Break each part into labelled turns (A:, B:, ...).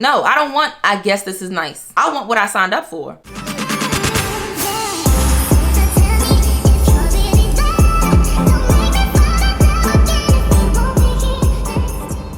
A: No, I don't want, I guess this is nice. I want what I signed up for.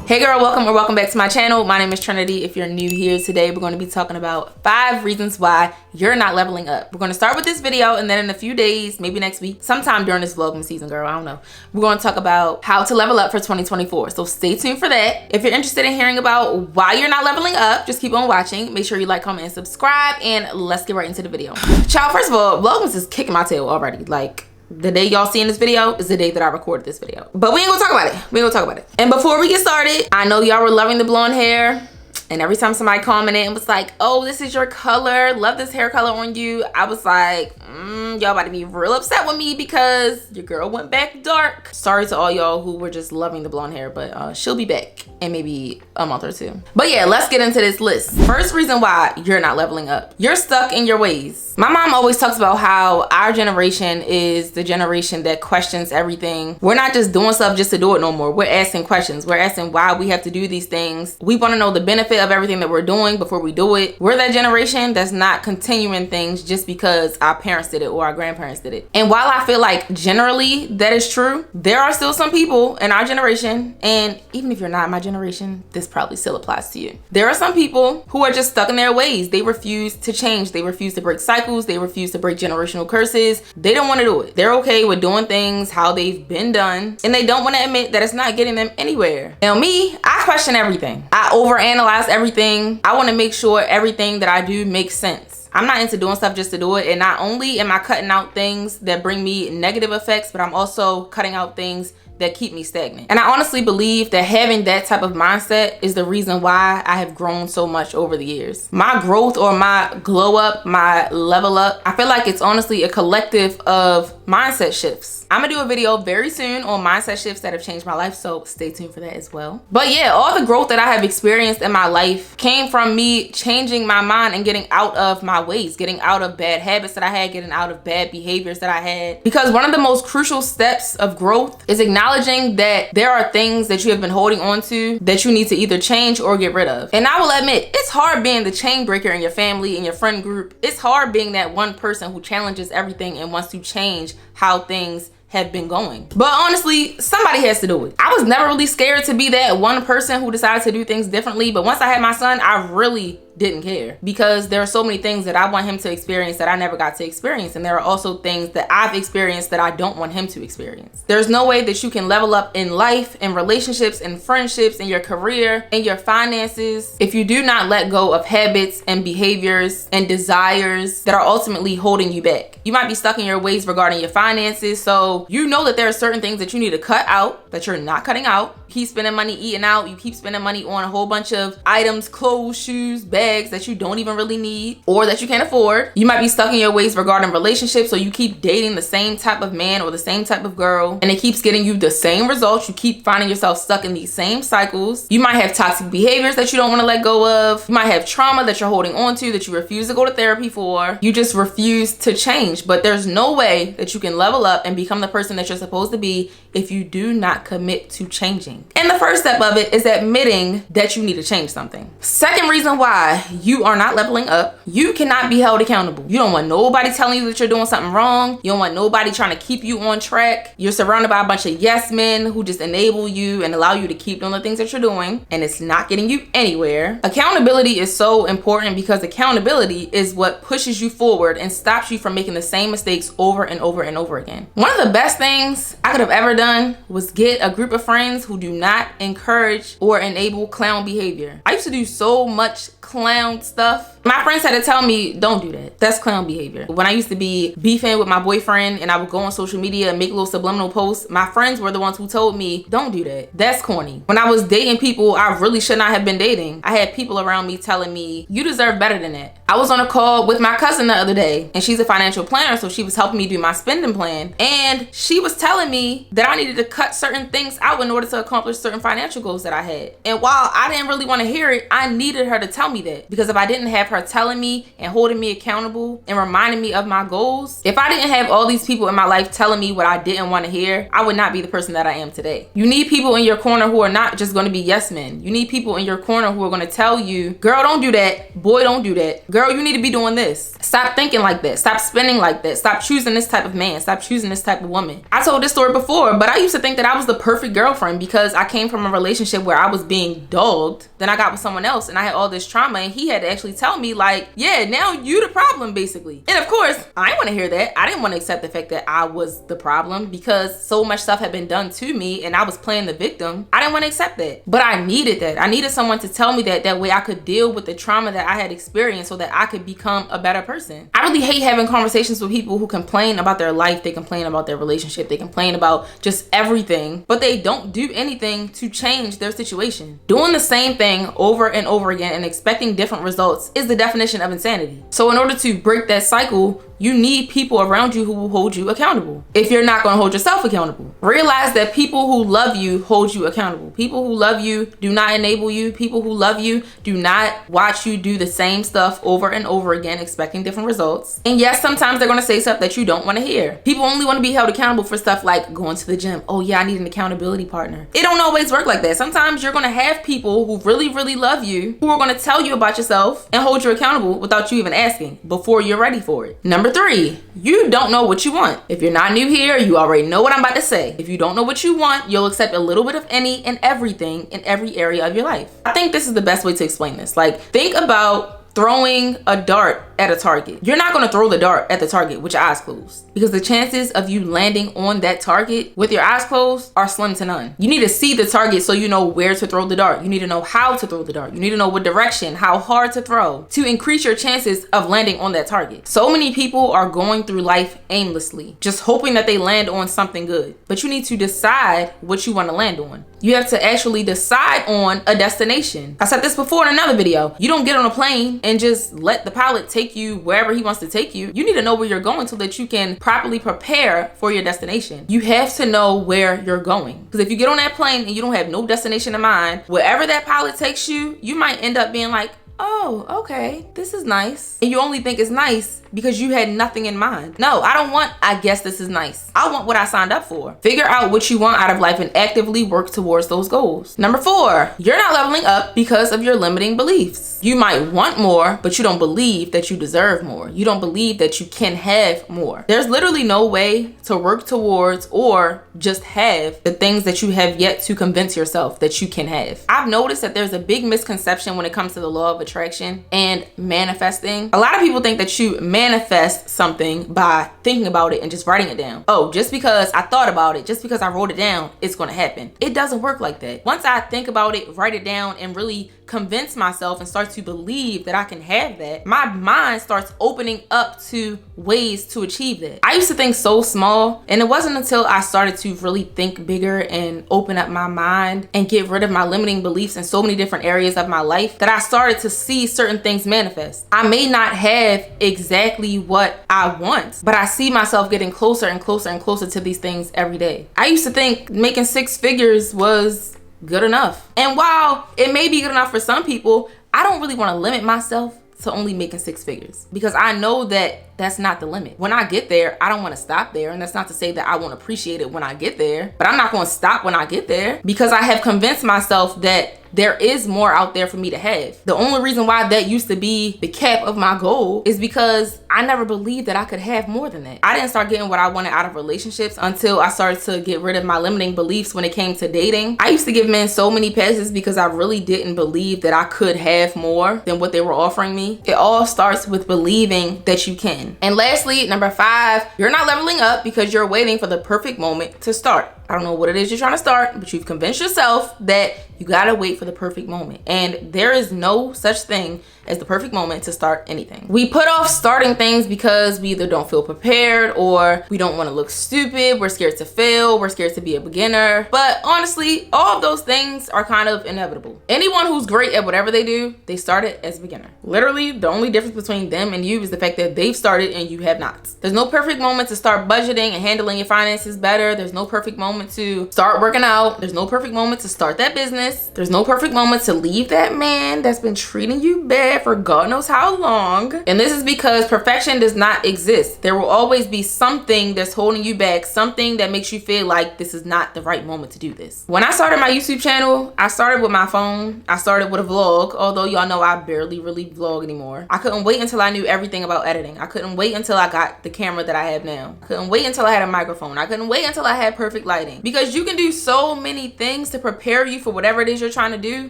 A: Hey girl, welcome back to my channel. My name is Trinity. If you're new here today, we're going to be talking about 5 reasons why you're not leveling up. We're going to start with this video, and then in a few days, maybe next week, sometime during this vlogmas season, girl, I don't know, we're going to talk about how to level up for 2024. So stay tuned for that. If you're interested in hearing about why you're not leveling up, just keep on watching. Make sure you like, comment, and subscribe, and let's get right into the video. Child, first of all, vlogmas is kicking my tail already. Like, the day y'all seeing this video is the day that I recorded this video. But we ain't gonna talk about it. We ain't gonna talk about it. And before we get started, I know y'all were loving the blonde hair. And every time somebody commented and was like, oh, this is your color, love this hair color on you, I was like, y'all about to be real upset with me because your girl went back dark. Sorry to all y'all who were just loving the blonde hair, but she'll be back in maybe a month or 2. But yeah, let's get into this list. First reason why you're not leveling up. You're stuck in your ways. My mom always talks about how our generation is the generation that questions everything. We're not just doing stuff just to do it no more. We're asking questions. We're asking why we have to do these things. We want to know the benefit of everything that we're doing before we do it. We're that generation that's not continuing things just because our parents did it or our grandparents did it. And while I feel like generally that is true, there are still some people in our generation, and even if you're not my generation, this probably still applies to you. There are some people who are just stuck in their ways. They refuse to change. They refuse to break cycles. They refuse to break generational curses. They don't want to do it. They're okay with doing things how they've been done, and they don't want to admit that it's not getting them anywhere. Now me, I question everything. I overanalyze everything. I want to make sure everything that I do makes sense. I'm not into doing stuff just to do it. And not only am I cutting out things that bring me negative effects, but I'm also cutting out things that keep me stagnant. And I honestly believe that having that type of mindset is the reason why I have grown so much over the years. My growth or my glow up, my level up, I feel like it's honestly a collective of mindset shifts. I'm gonna do a video very soon on mindset shifts that have changed my life, so stay tuned for that as well. But yeah, all the growth that I have experienced in my life came from me changing my mind and getting out of my ways, getting out of bad habits that I had, getting out of bad behaviors that I had. Because one of the most crucial steps of growth is acknowledging that there are things that you have been holding on to that you need to either change or get rid of. And I will admit, it's hard being the chain breaker in your family, in your friend group. It's hard being that one person who challenges everything and wants to change how things have been going. But honestly, somebody has to do it. I was never really scared to be that one person who decided to do things differently, but once I had my son, I really didn't care, because there are so many things that I want him to experience that I never got to experience, and there are also things that I've experienced that I don't want him to experience. There's no way that you can level up in life, in relationships, in friendships, in your career, in your finances, if you do not let go of habits and behaviors and desires that are ultimately holding you back. You might be stuck in your ways regarding your finances, so you know that there are certain things that you need to cut out that you're not cutting out. You keep spending money eating out, you keep spending money on a whole bunch of items, clothes, shoes, bags that you don't even really need or that you can't afford. You might be stuck in your ways regarding relationships, so you keep dating the same type of man or the same type of girl, and it keeps getting you the same results. You keep finding yourself stuck in these same cycles. You might have toxic behaviors that you don't want to let go of. You might have trauma that you're holding on to that you refuse to go to therapy for. You just refuse to change. But there's no way that you can level up and become the person that you're supposed to be if you do not commit to changing. And the first step of it is admitting that you need to change something. Second reason why you are not leveling up, you cannot be held accountable. You don't want nobody telling you that you're doing something wrong. You don't want nobody trying to keep you on track. You're surrounded by a bunch of yes men who just enable you and allow you to keep doing the things that you're doing, and it's not getting you anywhere. Accountability is so important because accountability is what pushes you forward and stops you from making the same mistakes over and over and over again. One of the best things I could have ever done was get a group of friends who do not encourage or enable clown behavior. I used to do so much clown stuff. My friends had to tell me, don't do that. That's clown behavior. When I used to be beefing with my boyfriend and I would go on social media and make little subliminal posts, my friends were the ones who told me, don't do that. That's corny. When I was dating people I really should not have been dating, I had people around me telling me, you deserve better than that. I was on a call with my cousin the other day, and she's a financial planner, so she was helping me do my spending plan. And she was telling me that I needed to cut certain certain things out in order to accomplish certain financial goals that I had. And while I didn't really want to hear it, I needed her to tell me that, because if I didn't have her telling me and holding me accountable and reminding me of my goals, if I didn't have all these people in my life telling me what I didn't want to hear, I would not be the person that I am today. You need people in your corner who are not just going to be yes men. You need people in your corner who are going to tell you, girl, don't do that. Boy, don't do that. Girl, you need to be doing this. Stop thinking like that. Stop spending like that. Stop choosing this type of man. Stop choosing this type of woman. I told this story before, but I used to think that I was the perfect girlfriend because I came from a relationship where I was being dogged. Then I got with someone else and I had all this trauma, and he had to actually tell me like, yeah, now you the problem basically. And of course, I didn't want to hear that. I didn't want to accept the fact that I was the problem because so much stuff had been done to me and I was playing the victim. I didn't want to accept that. But I needed that. I needed someone to tell me that way I could deal with the trauma that I had experienced so that I could become a better person. I really hate having conversations with people who complain about their life, they complain about their relationship, they complain about just everything, but they don't do anything to change their situation. Doing the same thing over and over again and expecting different results is the definition of insanity. So in order to break that cycle, you need people around you who will hold you accountable. If you're not going to hold yourself accountable, realize that people who love you hold you accountable. People who love you do not enable you. People who love you do not watch you do the same stuff over and over again expecting different results. And yes, sometimes they're going to say stuff that you don't want to hear. People only want to be held accountable for stuff like going to the gym. Oh yeah, I need an accountability partner. It don't always work like that. Sometimes you're going to have people who really, really love you who are going to tell you about yourself and hold you accountable without you even asking before you're ready for it. Number 3, you don't know what you want. If you're not new here, you already know what I'm about to say. If you don't know what you want, you'll accept a little bit of any and everything in every area of your life. I think this is the best way to explain this. Like, think about throwing a dart at a target. You're not going to throw the dart at the target with your eyes closed, because the chances of you landing on that target with your eyes closed are slim to none. You need to see the target so you know where to throw the dart. You need to know how to throw the dart. You need to know what direction, how hard to throw to increase your chances of landing on that target. So many people are going through life aimlessly, just hoping that they land on something good. But you need to decide what you want to land on. You have to actually decide on a destination. I said this before in another video. You don't get on a plane and just let the pilot take you wherever he wants to take you. You need to know where you're going so that you can properly prepare for your destination. You have to know where you're going. Because if you get on that plane and you don't have no destination in mind, wherever that pilot takes you, you might end up being like, oh, okay, this is nice. And you only think it's nice because you had nothing in mind. No, I don't want, I guess this is nice. I want what I signed up for. Figure out what you want out of life and actively work towards those goals. Number 4, you're not leveling up because of your limiting beliefs. You might want more, but you don't believe that you deserve more. You don't believe that you can have more. There's literally no way to work towards or just have the things that you have yet to convince yourself that you can have. I've noticed that there's a big misconception when it comes to the law of attraction and manifesting. A lot of people think that you manifest something by thinking about it and just writing it down. Oh, just because I thought about it, just because I wrote it down, it's going to happen. It doesn't work like that. Once I think about it, write it down, and really convince myself and start to believe that I can have that, my mind starts opening up to ways to achieve that. I used to think so small, and it wasn't until I started to really think bigger and open up my mind and get rid of my limiting beliefs in so many different areas of my life that I started to see certain things manifest. I may not have exactly what I want, but I see myself getting closer and closer and closer to these things every day. I used to think making 6 figures was good enough. And while it may be good enough for some people, I don't really want to limit myself to only making 6 figures, because I know that that's not the limit. When I get there, I don't want to stop there. And that's not to say that I won't appreciate it when I get there, but I'm not going to stop when I get there, because I have convinced myself that there is more out there for me to have. The only reason why that used to be the cap of my goal is because I never believed that I could have more than that. I didn't start getting what I wanted out of relationships until I started to get rid of my limiting beliefs when it came to dating. I used to give men so many passes because I really didn't believe that I could have more than what they were offering me. It all starts with believing that you can. And lastly, number 5, you're not leveling up because you're waiting for the perfect moment to start. I don't know what it is you're trying to start, but you've convinced yourself that you gotta wait for the perfect moment. And there is no such thing as the perfect moment to start anything. We put off starting things because we either don't feel prepared or we don't want to look stupid. We're scared to fail. We're scared to be a beginner. But honestly, all of those things are kind of inevitable. Anyone who's great at whatever they do, they started as a beginner. Literally, the only difference between them and you is the fact that they've started and you have not. There's no perfect moment to start budgeting and handling your finances better. There's no perfect moment moment to start working out. There's no perfect moment to start that business. There's no perfect moment to leave that man that's been treating you bad for God knows how long. And this is because perfection does not exist. There will always be something that's holding you back, something that makes you feel like this is not the right moment to do this. When I started my YouTube channel, I started with my phone. I started with a vlog, although y'all know I barely really vlog anymore. I couldn't wait until I knew everything about editing. I couldn't wait until I got the camera that I have now. I couldn't wait until I had a microphone. I couldn't wait until I had perfect lighting, because you can do so many things to prepare you for whatever it is you're trying to do,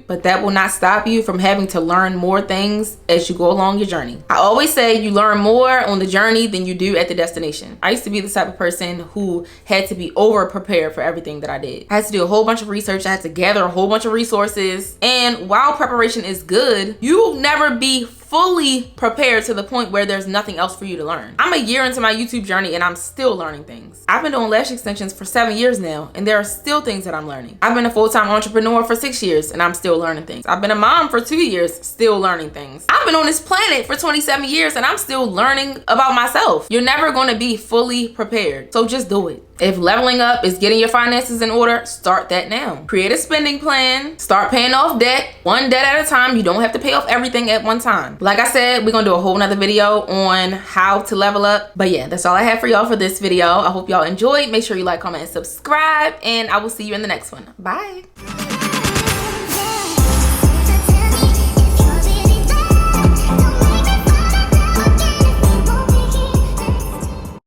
A: but that will not stop you from having to learn more things as you go along your journey. I always say you learn more on the journey than you do at the destination. I used to be the type of person who had to be over prepared for everything that I did. I had to do a whole bunch of research. I had to gather a whole bunch of resources. And while preparation is good, you'll never be fully prepared to the point where there's nothing else for you to learn. I'm a year into my YouTube journey and I'm still learning things. I've been doing lash extensions for 7 years now, and there are still things that I'm learning. I've been a full-time entrepreneur for 6 years and I'm still learning things. I've been a mom for 2 years, still learning things. I've been on this planet for 27 years and I'm still learning about myself. You're never going to be fully prepared, so just do it. If leveling up is getting your finances in order, start that now. Create a spending plan, start paying off debt, one debt at a time. You don't have to pay off everything at one time. Like I said, we're gonna do a whole nother video on how to level up. But yeah, that's all I have for y'all for this video. I hope y'all enjoyed. Make sure you like, comment, and subscribe, and I will see you in the next one. Bye.